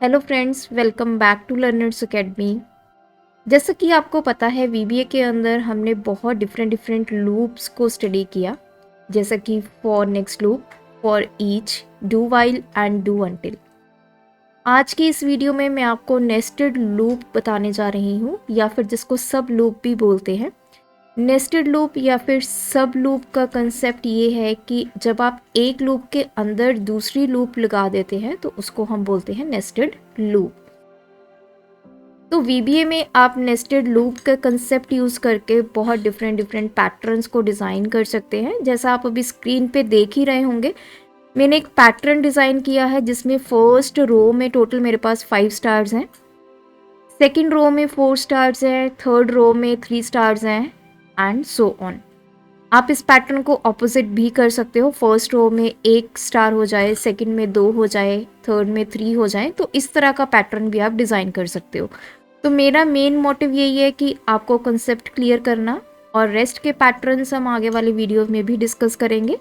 Hello friends, welcome back to learners academy. जैसा कि आपको पता है, वीबीए के अंदर हमने बहुत डिफरेंट लूप्स को स्टडी किया, जैसा कि for next loop, for each, do while and do until. आज की इस वीडियो में मैं आपको नेस्टेड लूप बताने जा रही हूँ, या फिर जिसको सब लूप भी बोलते हैं। नेस्टेड लूप या फिर सब लूप का कंसेप्ट ये है कि जब आप एक लूप के अंदर दूसरी लूप लगा देते हैं तो उसको हम बोलते हैं नेस्टेड लूप। तो वीबीए में आप नेस्टेड लूप का कंसेप्ट यूज़ करके बहुत डिफरेंट पैटर्न्स को डिज़ाइन कर सकते हैं। जैसा आप अभी स्क्रीन पे देख ही रहे होंगे, मैंने एक पैटर्न डिज़ाइन किया है जिसमें फर्स्ट रो में टोटल मेरे पास 5 स्टार्स हैं, सेकेंड रो में 4 स्टार्स हैं, थर्ड रो में 3 स्टार्स हैं एंड सो ऑन। आप इस पैटर्न को ऑपोजिट भी कर सकते हो, फर्स्ट रो में 1 स्टार हो जाए, सेकंड में 2 हो जाए, थर्ड में 3 हो जाए, तो इस तरह का पैटर्न भी आप डिज़ाइन कर सकते हो। तो मेरा मेन मोटिव यही है कि आपको कंसेप्ट क्लियर करना, और रेस्ट के पैटर्न्स हम आगे वाले वीडियो में भी डिस्कस करेंगे।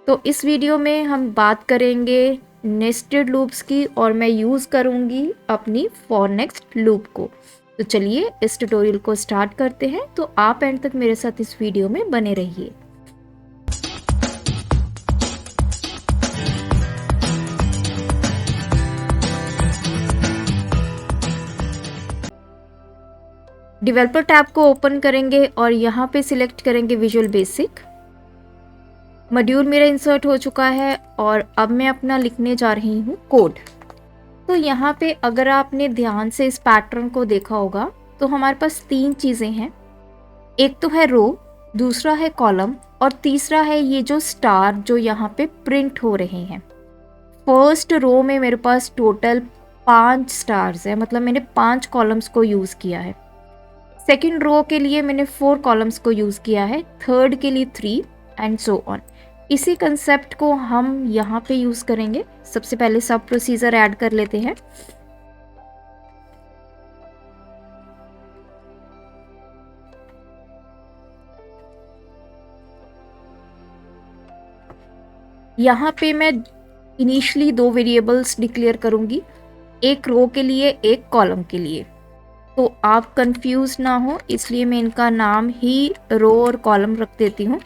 तो इस वीडियो में हम बात करेंगे नेस्टेड लूप्स की, और मैं यूज़ करूँगी अपनी फॉर नेक्स्ट लूप को। तो चलिए इस ट्यूटोरियल को स्टार्ट करते हैं। तो आप एंड तक मेरे साथ इस वीडियो में बने रहिए। डेवलपर टैब को ओपन करेंगे और यहाँ पे सिलेक्ट करेंगे विजुअल बेसिक। मॉड्यूल मेरा इंसर्ट हो चुका है और अब मैं अपना लिखने जा रही हूँ कोड। तो यहाँ पे अगर आपने ध्यान से इस पैटर्न को देखा होगा तो हमारे पास 3 चीज़ें हैं। एक तो है रो, दूसरा है कॉलम, और तीसरा है ये जो स्टार जो यहाँ पे प्रिंट हो रहे हैं। फर्स्ट रो में मेरे पास टोटल 5 स्टार्स है, मतलब मैंने 5 कॉलम्स को यूज़ किया है। सेकेंड रो के लिए मैंने 4 कॉलम्स को यूज़ किया है, थर्ड के लिए 3 एंड सो ऑन। इसी कंसेप्ट को हम यहाँ पे यूज़ करेंगे। सबसे पहले सब प्रोसीजर ऐड कर लेते हैं। यहाँ पे मैं इनिशियली 2 वेरिएबल्स डिक्लेयर करूँगी, एक रो के लिए, एक कॉलम के लिए। तो आप कंफ्यूज ना हो, इसलिए मैं इनका नाम ही रो और कॉलम रख देती हूँ।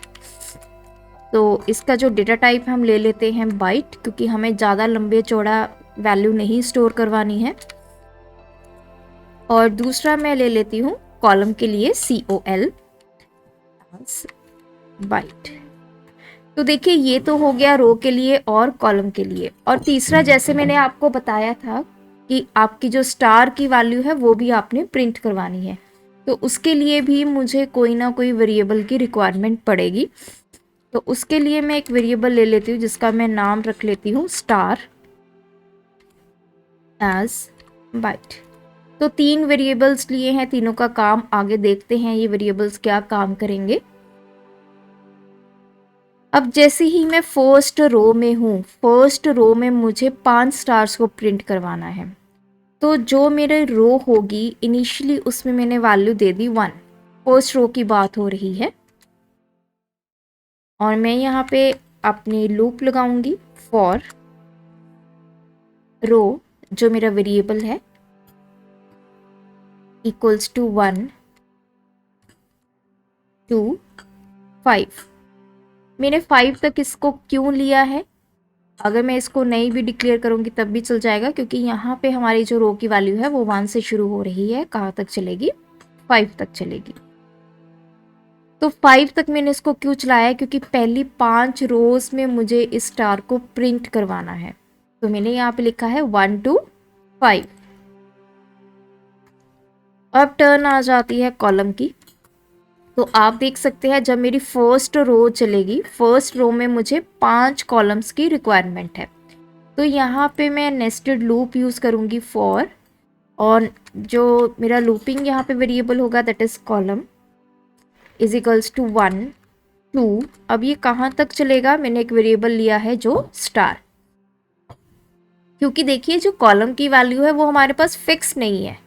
तो इसका जो डेटा टाइप हम ले लेते हैं बाइट, क्योंकि हमें ज़्यादा लंबे चौड़ा वैल्यू नहीं स्टोर करवानी है। और दूसरा मैं ले लेती हूँ कॉलम के लिए COL बाइट। तो देखिए, ये तो हो गया रो के लिए और कॉलम के लिए। और तीसरा, जैसे मैंने आपको बताया था कि आपकी जो स्टार की वैल्यू है वो भी आपने प्रिंट करवानी है, तो उसके लिए भी मुझे कोई ना कोई वेरिएबल की रिक्वायरमेंट पड़ेगी। तो उसके लिए मैं एक वेरिएबल ले लेती हूँ जिसका मैं नाम रख लेती हूँ स्टार एज बाइट। तो 3 वेरिएबल्स लिए हैं, तीनों का काम आगे देखते हैं ये वेरिएबल्स क्या काम करेंगे। अब जैसे ही मैं फर्स्ट रो में हूँ, फर्स्ट रो में मुझे 5 स्टार्स को प्रिंट करवाना है। तो जो मेरे रो होगी इनिशियली उसमें मैंने वैल्यू दे दी 1। फर्स्ट रो की बात हो रही है, और मैं यहाँ पे अपनी लूप लगाऊंगी फॉर रो, जो मेरा वेरिएबल है, इक्वल्स टू 1 2 5। मैंने 5 तक इसको क्यों लिया है? अगर मैं इसको नहीं भी डिक्लेयर करूंगी तब भी चल जाएगा, क्योंकि यहाँ पे हमारी जो रो की वैल्यू है वो 1 से शुरू हो रही है। कहाँ तक चलेगी? 5 तक चलेगी। तो 5 तक मैंने इसको क्यों चलाया है? क्योंकि पहली 5 रोज में मुझे इस स्टार को प्रिंट करवाना है। तो मैंने यहाँ पे लिखा है 1 to 5। अब टर्न आ जाती है कॉलम की। तो आप देख सकते हैं, जब मेरी फर्स्ट रो चलेगी, फर्स्ट रो में मुझे 5 कॉलम्स की रिक्वायरमेंट है। तो यहाँ पे मैं नेस्टेड लूप यूज़ करूँगी फॉर, और जो मेरा लूपिंग यहाँ पे वेरिएबल होगा that is column is equals to 1 2। अब ये कहाँ तक चलेगा? मैंने एक वेरिएबल लिया है जो स्टार, क्योंकि देखिए जो कॉलम की वैल्यू है वो हमारे पास फिक्स नहीं है।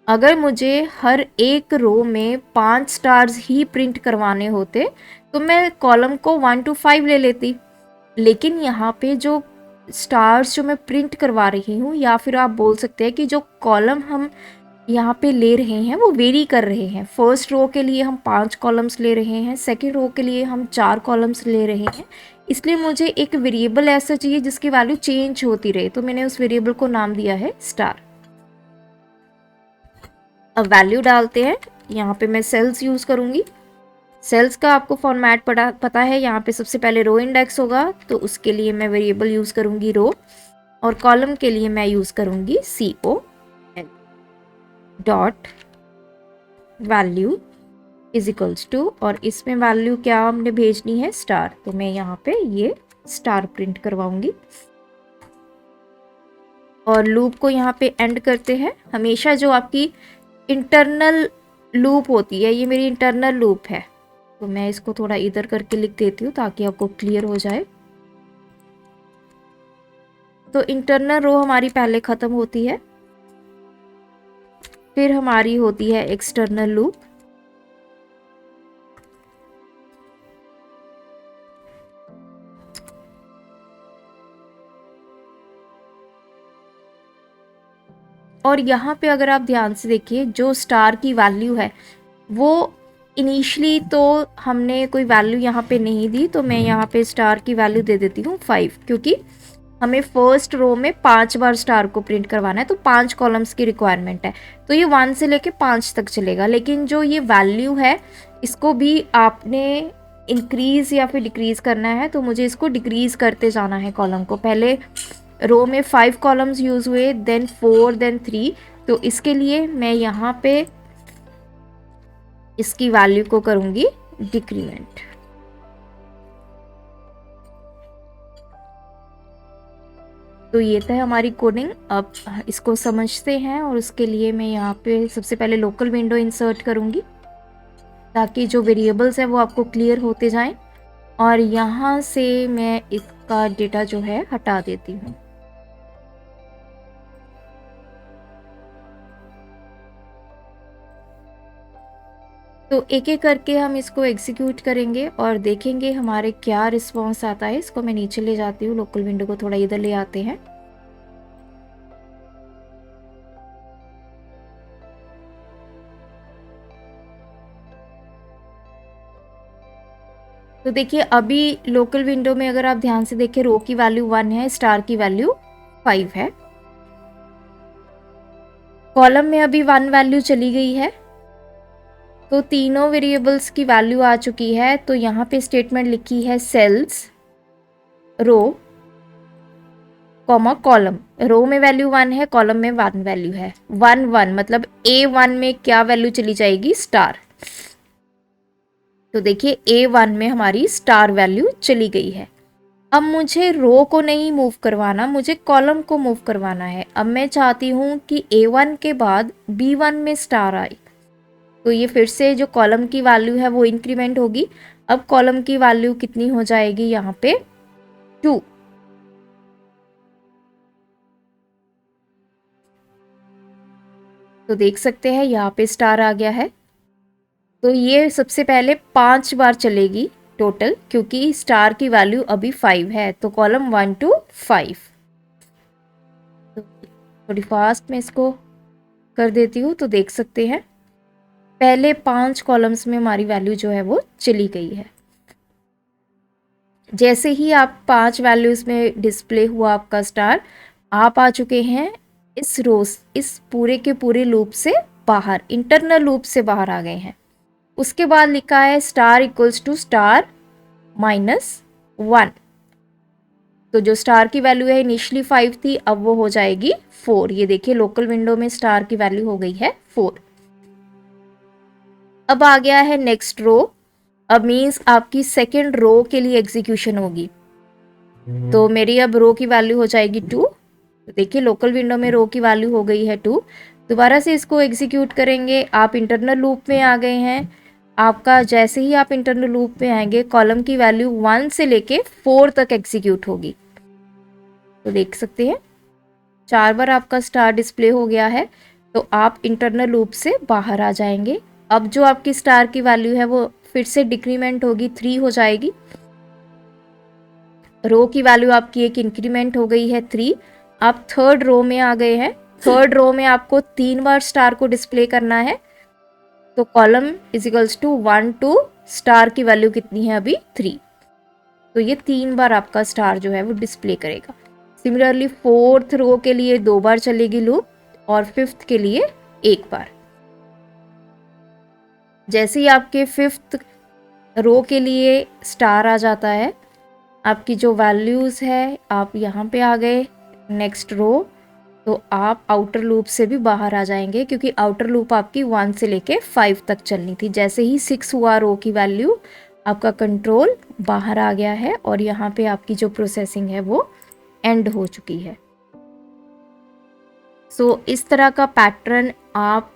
अगर मुझे हर एक रो में 5 स्टार्स ही प्रिंट करवाने होते तो मैं कॉलम को 1 to 5 ले लेती, लेकिन यहाँ पे जो स्टार्स जो मैं प्रिंट करवा रही हूँ, या फिर आप बोल सकते हैं कि जो कॉलम हम यहाँ पे ले रहे हैं वो वेरी कर रहे हैं। फर्स्ट रो के लिए हम 5 कॉलम्स ले रहे हैं, सेकेंड रो के लिए हम 4 कॉलम्स ले रहे हैं। इसलिए मुझे एक वेरिएबल ऐसा चाहिए जिसकी वैल्यू चेंज होती रहे, तो मैंने उस वेरिएबल को नाम दिया है स्टार। अब वैल्यू डालते हैं। यहाँ पे मैं सेल्स यूज़ करूँगी। सेल्स का आपको फॉर्मेट पता है, यहाँ पे सबसे पहले रो इंडेक्स होगा, तो उसके लिए मैं वेरिएबल यूज़ करूँगी रो, और कॉलम के लिए मैं यूज़ करूँगी CO dot value is equals to, और इसमें वैल्यू क्या हमने भेजनी है, स्टार। तो मैं यहाँ पे ये स्टार प्रिंट करवाऊंगी, और लूप को यहाँ पे एंड करते हैं। हमेशा जो आपकी इंटरनल लूप होती है, ये मेरी इंटरनल लूप है, तो मैं इसको थोड़ा इधर करके लिख देती हूँ ताकि आपको क्लियर हो जाए। तो इंटरनल रो हमारी पहले ख़त्म होती है, फिर हमारी होती है एक्सटर्नल लूप। और यहाँ पे अगर आप ध्यान से देखिए, जो स्टार की वैल्यू है वो इनिशियली तो हमने कोई वैल्यू यहाँ पे नहीं दी, तो मैं यहाँ पे स्टार की वैल्यू दे देती हूँ 5, क्योंकि हमें फर्स्ट रो में 5 बार स्टार को प्रिंट करवाना है, तो 5 कॉलम्स की रिक्वायरमेंट है, तो ये 1 से लेके 5 तक चलेगा। लेकिन जो ये वैल्यू है इसको भी आपने इंक्रीज़ या फिर डिक्रीज़ करना है, तो मुझे इसको डिक्रीज़ करते जाना है कॉलम को। पहले रो में 5 कॉलम्स यूज़ हुए, देन 4, देन 3, तो इसके लिए मैं यहाँ पे इसकी वैल्यू को करूँगी डिक्रीमेंट। तो ये था हमारी कोडिंग। अब इसको समझते हैं, और उसके लिए मैं यहाँ पे सबसे पहले लोकल विंडो इंसर्ट करूँगी ताकि जो वेरिएबल्स है वो आपको क्लियर होते जाएं, और यहाँ से मैं इसका डेटा जो है हटा देती हूँ। तो एक एक करके हम इसको एग्जीक्यूट करेंगे और देखेंगे हमारे क्या रिस्पॉन्स आता है। इसको मैं नीचे ले जाती हूँ, लोकल विंडो को थोड़ा इधर ले आते हैं। तो देखिए अभी लोकल विंडो में अगर आप ध्यान से देखें, रो की वैल्यू 1 है, स्टार की वैल्यू 5 है, कॉलम में अभी 1 वैल्यू चली गई है, तो तीनों वेरिएबल्स की वैल्यू आ चुकी है। तो यहाँ पे स्टेटमेंट लिखी है सेल्स रो कॉमा कॉलम। रो में वैल्यू 1 है, कॉलम में 1 वैल्यू है। 1 1 मतलब A1 में क्या वैल्यू चली जाएगी, स्टार। तो देखिए A1 में हमारी स्टार वैल्यू चली गई है। अब मुझे रो को नहीं मूव करवाना, मुझे कॉलम को मूव करवाना है। अब मैं चाहती हूँ कि A1 के बाद B1 में स्टार आए, तो ये फिर से जो कॉलम की वैल्यू है वो इंक्रीमेंट होगी। अब कॉलम की वैल्यू कितनी हो जाएगी, यहाँ पे 2। तो देख सकते हैं यहाँ पे स्टार आ गया है। तो ये सबसे पहले 5 बार चलेगी टोटल, क्योंकि स्टार की वैल्यू अभी 5 है, तो कॉलम 1 to 5। तो थोड़ी फास्ट में इसको कर देती हूँ, तो देख सकते हैं पहले 5 कॉलम्स में हमारी वैल्यू जो है वो चली गई है। जैसे ही आप 5 वैल्यूज में डिस्प्ले हुआ आपका स्टार, आप आ चुके हैं इस रोज, इस पूरे के पूरे लूप से बाहर, इंटरनल लूप से बाहर आ गए हैं। उसके बाद लिखा है स्टार इक्वल्स टू स्टार -1। तो जो स्टार की वैल्यू है इनिशियली 5 थी, अब वो हो जाएगी 4। ये देखिए लोकल विंडो में स्टार की वैल्यू हो गई है 4। अब आ गया है नेक्स्ट रो। अब मीन्स आपकी सेकेंड रो के लिए एग्जीक्यूशन होगी। तो मेरी अब रो की वैल्यू हो जाएगी 2। तो देखिए लोकल विंडो में रो की वैल्यू हो गई है 2। दोबारा से इसको एग्जीक्यूट करेंगे। आप इंटरनल लूप में आ गए हैं। आपका जैसे ही आप इंटरनल लूप में आएंगे, कॉलम की वैल्यू 1 से लेके 4 तक एग्जीक्यूट होगी। तो देख सकते हैं 4 बार आपका स्टार डिस्प्ले हो गया है, तो आप इंटरनल लूप से बाहर आ जाएंगे। अब जो आपकी स्टार की वैल्यू है वो फिर से डिक्रीमेंट होगी, 3 हो जाएगी। रो की वैल्यू आपकी एक इंक्रीमेंट हो गई है 3। आप थर्ड रो में आ गए हैं। थर्ड रो में आपको 3 बार स्टार को डिस्प्ले करना है, तो column is equals to 1 2, star की वैल्यू कितनी है अभी 3, तो ये 3 बार आपका स्टार जो है वो डिस्प्ले करेगा। सिमिलरली फोर्थ रो के लिए 2 बार चलेगी लूप और फिफ्थ के लिए 1 बार। जैसे ही आपके फिफ्थ रो के लिए स्टार आ जाता है, आपकी जो वैल्यूज़ है आप यहाँ पे आ गए नेक्स्ट रो, तो आप आउटर लूप से भी बाहर आ जाएंगे क्योंकि आउटर लूप आपकी 1 से लेके 5 तक चलनी थी। जैसे ही 6 हुआ रो की वैल्यू, आपका कंट्रोल बाहर आ गया है और यहाँ पे आपकी जो प्रोसेसिंग है वो एंड हो चुकी है। सो इस तरह का पैटर्न आप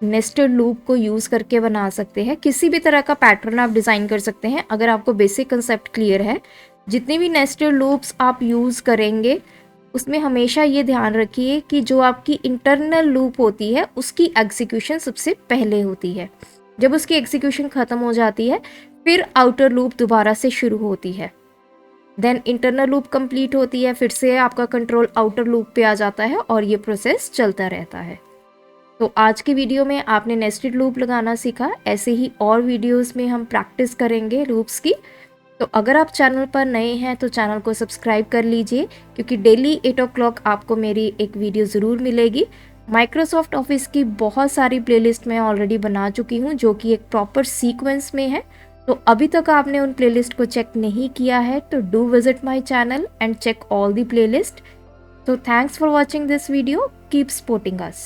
नेस्टेड लूप को यूज़ करके बना सकते हैं। किसी भी तरह का पैटर्न आप डिज़ाइन कर सकते हैं अगर आपको बेसिक कंसेप्ट क्लियर है। जितने भी नेस्टेड लूप्स आप यूज़ करेंगे उसमें हमेशा ये ध्यान रखिए कि जो आपकी इंटरनल लूप होती है उसकी एग्जीक्यूशन सबसे पहले होती है। जब उसकी एग्जीक्यूशन ख़त्म हो जाती है फिर आउटर लूप दोबारा से शुरू होती है, देन इंटरनल लूप कंप्लीट होती है, फिर से आपका कंट्रोल आउटर लूप पे आ जाता है और ये प्रोसेस चलता रहता है। तो आज की वीडियो में आपने नेस्टेड लूप लगाना सीखा। ऐसे ही और वीडियोस में हम प्रैक्टिस करेंगे लूप्स की। तो अगर आप चैनल पर नए हैं तो चैनल को सब्सक्राइब कर लीजिए क्योंकि डेली 8 o'clock आपको मेरी एक वीडियो ज़रूर मिलेगी। माइक्रोसॉफ्ट ऑफिस की बहुत सारी प्लेलिस्ट मैं ऑलरेडी बना चुकी हूँ जो कि एक प्रॉपर सीक्वेंस में है। तो अभी तक आपने उन प्लेलिस्ट को चेक नहीं किया है तो do visit my channel and check all the playlist. So thanks for watching this video. Keep supporting us.